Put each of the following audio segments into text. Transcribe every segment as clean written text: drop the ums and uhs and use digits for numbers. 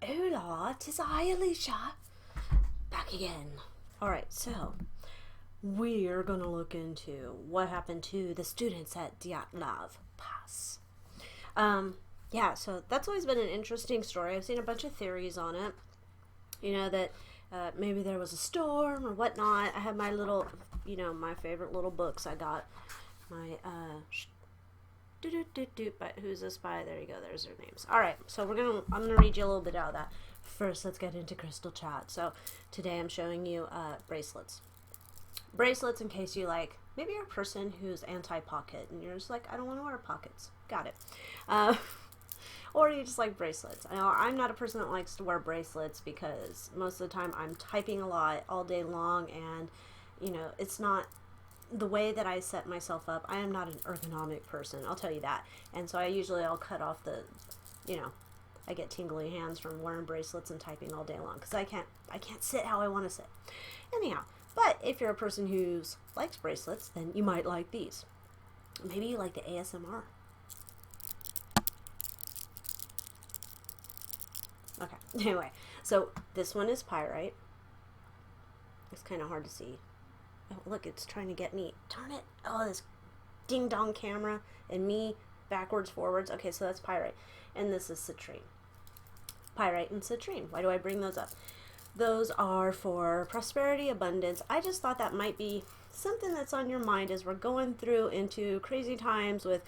Hola, 'tis I, Alycia. Back again. Alright, so we're gonna look into what happened to the students at Dyatlov Pass. Yeah, so that's always been an interesting story. I've seen a bunch of theories on it. You know, that maybe there was a storm or whatnot. I have my little, my favorite little books I got. My, but who's this by? There you go, there's their names. Alright, so I'm gonna read you a little bit out of that. First, let's get into Crystal Chat. So, today I'm showing you bracelets. Bracelets in case you maybe you're a person who's anti-pocket and you're just like, I don't want to wear pockets. Got it. Or you just like bracelets. I'm not a person that likes to wear bracelets because most of the time I'm typing a lot all day long, and it's not the way that I set myself up. I am not an ergonomic person, I'll tell you that. And so I'll cut off the, I get tingly hands from wearing bracelets and typing all day long because I can't sit how I want to sit. Anyhow, but if you're a person who likes bracelets, then you might like these. Maybe you like the ASMR. Okay, anyway, so this one is pyrite. It's kind of hard to see. Oh, look, it's trying to get me. Darn it. Oh, this ding-dong camera and me backwards, forwards. Okay, so that's pyrite. And this is citrine. Pyrite and citrine. Why do I bring those up? Those are for prosperity, abundance. I just thought that might be something that's on your mind as we're going through into crazy times with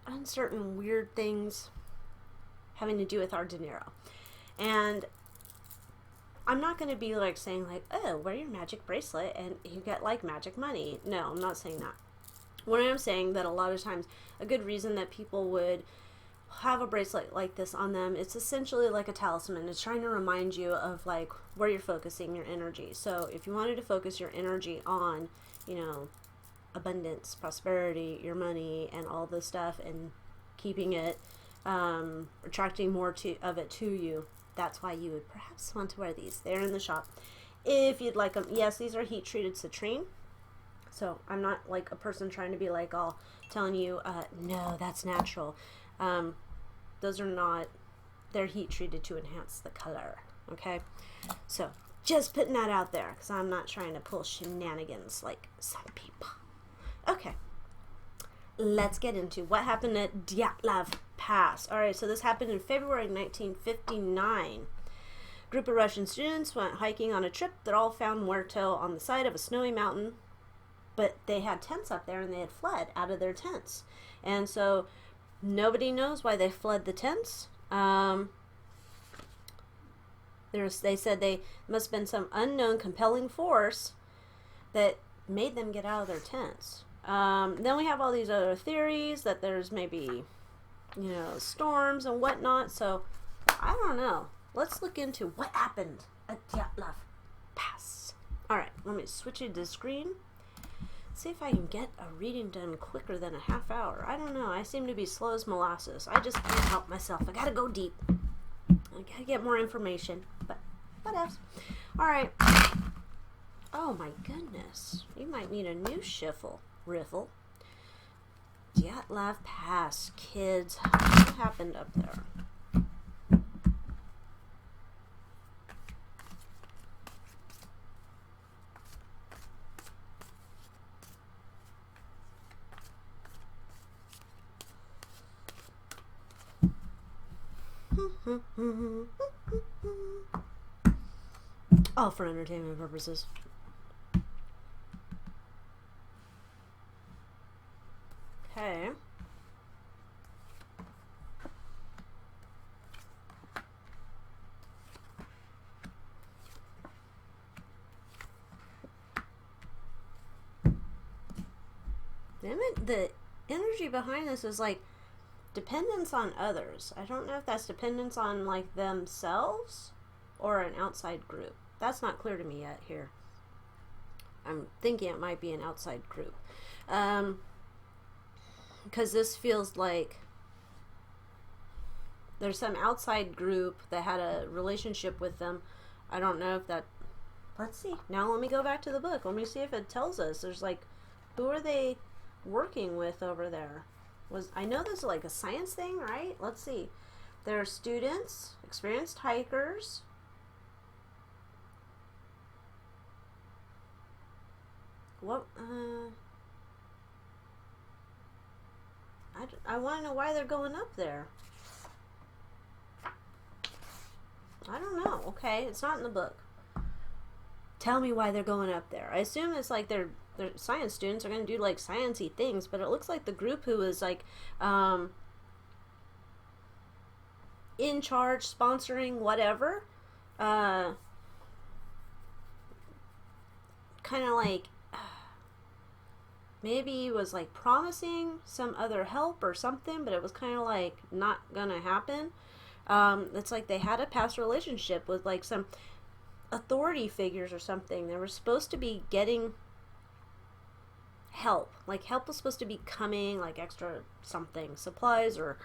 uncertain, weird things having to do with our dinero. And I'm not going to be saying oh, wear your magic bracelet and you get magic money. No, I'm not saying that. What I am saying that a lot of times a good reason that people would have a bracelet like this on them, it's essentially like a talisman. It's trying to remind you of where you're focusing your energy. So if you wanted to focus your energy on, abundance, prosperity, your money, and all this stuff, and keeping it, attracting more of it to you, that's why you would perhaps want to wear these. They're in the shop if you'd like them. Yes, these are heat treated citrine. So I'm not a person trying to be all telling you, no, that's natural. Those are not, they're heat treated to enhance the color. Okay. So just putting that out there because I'm not trying to pull shenanigans like some people. Okay. Let's get into what happened at Dyatlov Pass. Alright, so this happened in February 1959. A group of Russian students went hiking on a trip that all found Muerto on the side of a snowy mountain, but they had tents up there and they had fled out of their tents. And so nobody knows why they fled the tents. They said they must have been some unknown compelling force that made them get out of their tents. Then we have all these other theories that there's maybe, storms and whatnot. So, I don't know. Let's look into what happened at Dyatlov Pass. Alright, let me switch it to the screen. See if I can get a reading done quicker than a half hour. I don't know. I seem to be slow as molasses. I just can't help myself. I gotta go deep. I gotta get more information. But, what else? Alright. Oh my goodness. You might need a new riffle. Dyatlov Pass, kids. What happened up there? All for entertainment purposes. Okay. The energy behind this is dependence on others. I don't know if that's dependence on themselves or an outside group. That's not clear to me yet here. I'm thinking it might be an outside group. Because this feels like there's some outside group that had a relationship with them. I don't know if that... Let's see. Now let me go back to the book. Let me see if it tells us. There's who are they working with over there? I know this is a science thing, right? Let's see. There are students Experienced hikers. What, I want to know why they're going up there. I don't know. Okay, it's not in the book. Tell me why they're going up there. I assume it's like they're science students are going to do like sciencey things, but it looks like the group who is like in charge, sponsoring, whatever, kind of like maybe was like promising some other help or something, but it was kind of like not gonna happen. It's like they had a past relationship with like some authority figures or something. They were supposed to be getting help. Like help was supposed to be coming, like extra something, supplies, or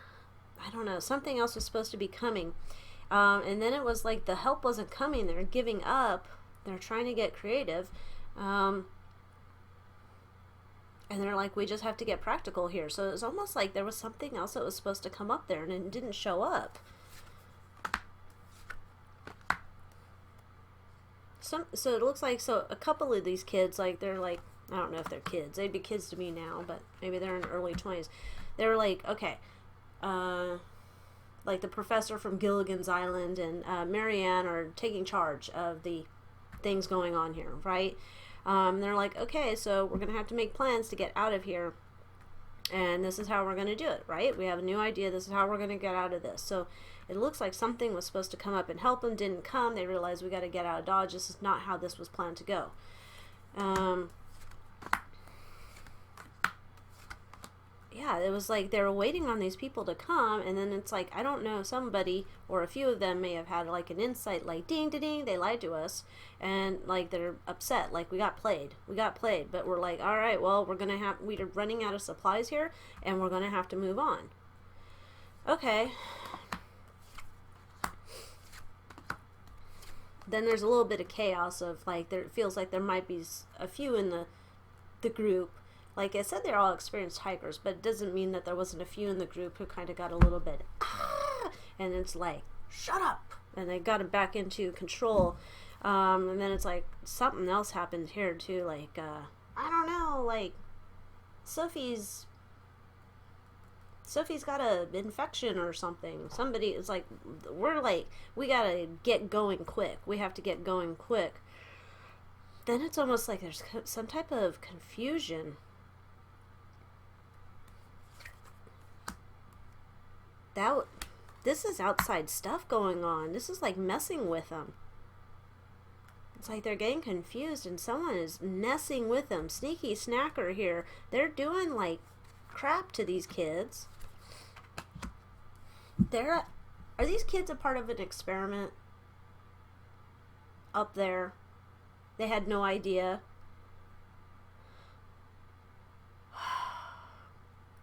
I don't know, something else was supposed to be coming. And then it was like the help wasn't coming. They're giving up. They're trying to get creative. And they're like, we just have to get practical here. So it was almost like there was something else that was supposed to come up there and it didn't show up. So it looks like, so a couple of these kids, like they're like, I don't know if they're kids. They'd be kids to me now, but maybe they're in early 20s. They're like, okay, like the professor from Gilligan's Island and Marianne are taking charge of the things going on here, right? They're like, okay, so we're going to have to make plans to get out of here. And this is how we're going to do it, right? We have a new idea. This is how we're going to get out of this. So it looks like something was supposed to come up and help them. Didn't come. They realized we got to get out of Dodge. This is not how this was planned to go. Yeah, it was like they were waiting on these people to come, and then it's like, I don't know, somebody or a few of them may have had like an insight, like ding ding ding, they lied to us, and like they're upset, like we got played, but we're like, all right, well, we're running out of supplies here, and we're gonna have to move on. Okay. Then there's a little bit of chaos of like, it feels like there might be a few in the group. Like I said, they're all experienced hikers, but it doesn't mean that there wasn't a few in the group who kind of got a little bit, and it's like, shut up, and they got it back into control. And then it's like something else happened here too, like, I don't know, like Sophie's got a infection or something. Somebody is like, we gotta get going quick. We have to get going quick. Then it's almost like there's some type of confusion. This is outside stuff going on. This is like messing with them. It's like they're getting confused and someone is messing with them. Sneaky snacker here. They're doing like crap to these kids. Are these kids a part of an experiment up there? They had no idea.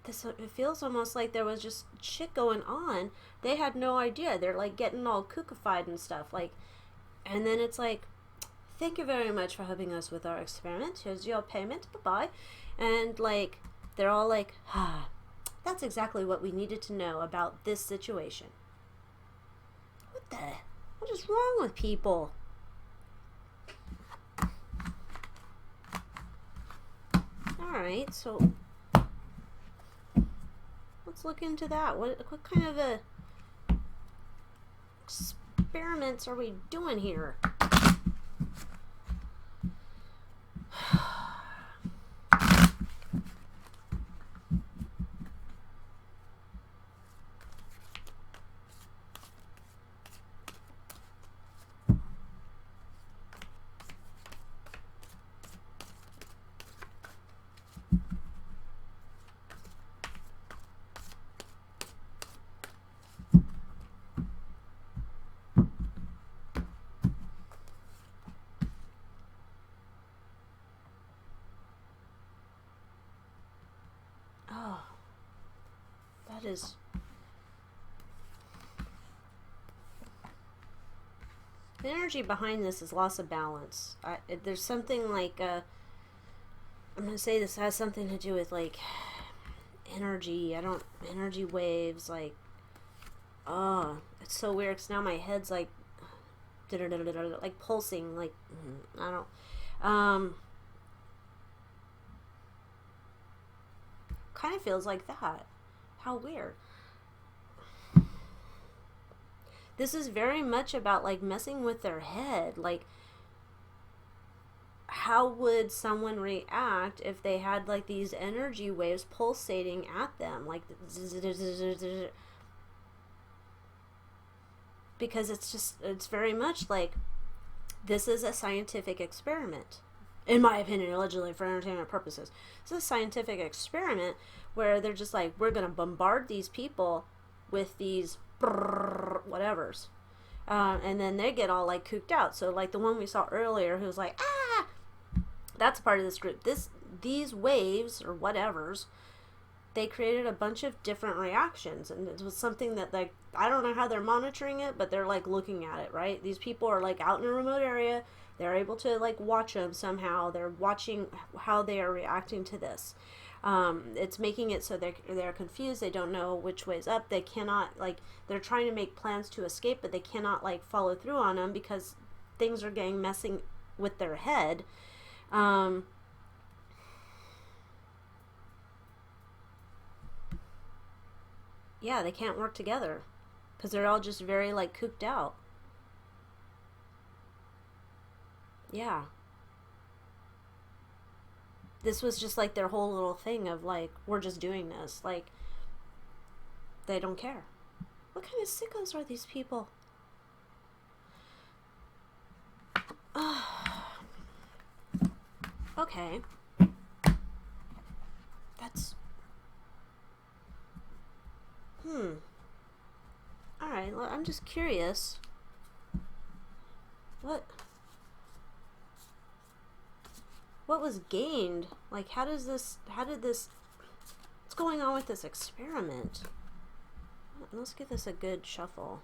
It feels almost like there was just shit going on. They had no idea. They're like getting all kookified and stuff. Like, and then it's like, thank you very much for helping us with our experiment. Here's your payment. Bye-bye. And like, they're all like, that's exactly what we needed to know about this situation. What is wrong with people? Alright, so let's look into that. What kind of experiments are we doing here? That is... The energy behind this is loss of balance. There's something like... I'm going to say this has something to do with, like, energy. Energy waves, like... Oh, it's so weird. 'Cause now my head's like, like pulsing. Like, I don't. Kind of feels like that. How weird. This is very much about like messing with their head. Like, how would someone react if they had like these energy waves pulsating at them? Like, because it's very much like this is a scientific experiment. In my opinion, allegedly for entertainment purposes. It's a scientific experiment where they're just like, we're going to bombard these people with these whatevers. And then they get all like cooked out. So like the one we saw earlier who was like, ah! That's part of this group. These waves or whatevers, they created a bunch of different reactions. And it was something that like, I don't know how they're monitoring it, but they're like looking at it, right? These people are like out in a remote area. They're able to like watch them somehow. They're watching how they are reacting to this. It's making it so they're confused. They don't know which way's up. They cannot like, they're trying to make plans to escape, but they cannot like follow through on them because things are getting messing with their head. Yeah, they can't work together because they're all just very like cooped out. Yeah. This was just like their whole little thing of like, we're just doing this. Like, they don't care. What kind of sickos are these people? Okay. That's... Alright, well, I'm just curious. What was gained? Like, how did this, what's going on with this experiment? Let's give this a good shuffle.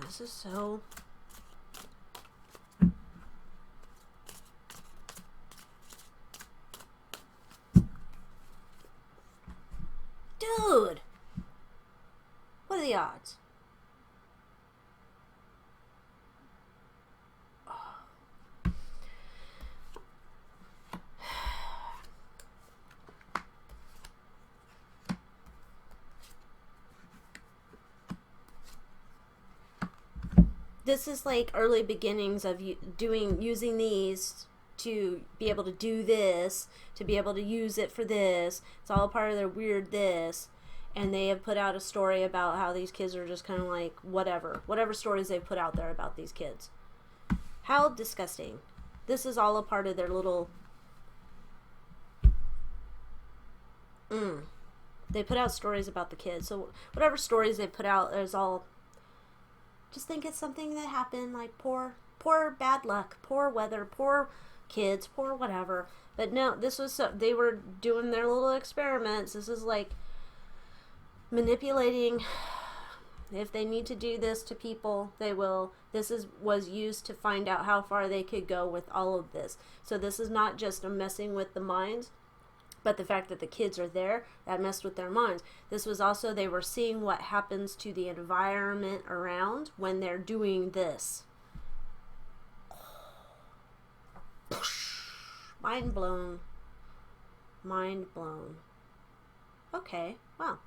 This is so... Dude! What are the odds? This is like early beginnings of using these to be able to do this, to be able to use it for this. It's all part of their weird this. And they have put out a story about how these kids are just kind of like whatever stories they've put out there about these kids. How disgusting. This is all a part of their little... They put out stories about the kids. So whatever stories they put out is all... Just think it's something that happened, like poor bad luck, poor weather, poor kids, poor whatever. But no, this was they were doing their little experiments. This is like manipulating. If they need to do this to people, they will. This was used to find out how far they could go with all of this. So this is not just a messing with the minds, but the fact that the kids are there, that messed with their minds. This was also, they were seeing what happens to the environment around when they're doing this. Mind blown. Mind blown. Okay, wow.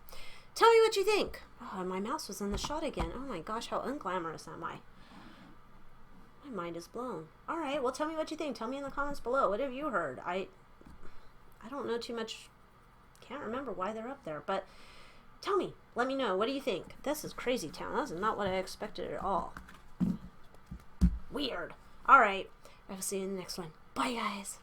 Tell me what you think. Oh, my mouse was in the shot again. Oh my gosh, how unglamorous am I? My mind is blown. All right, well, tell me what you think. Tell me in the comments below. What have you heard? I don't know too much. Can't remember why they're up there, but tell me. Let me know. What do you think? This is crazy town. This is not what I expected at all. Weird. All right. I'll see you in the next one. Bye, guys.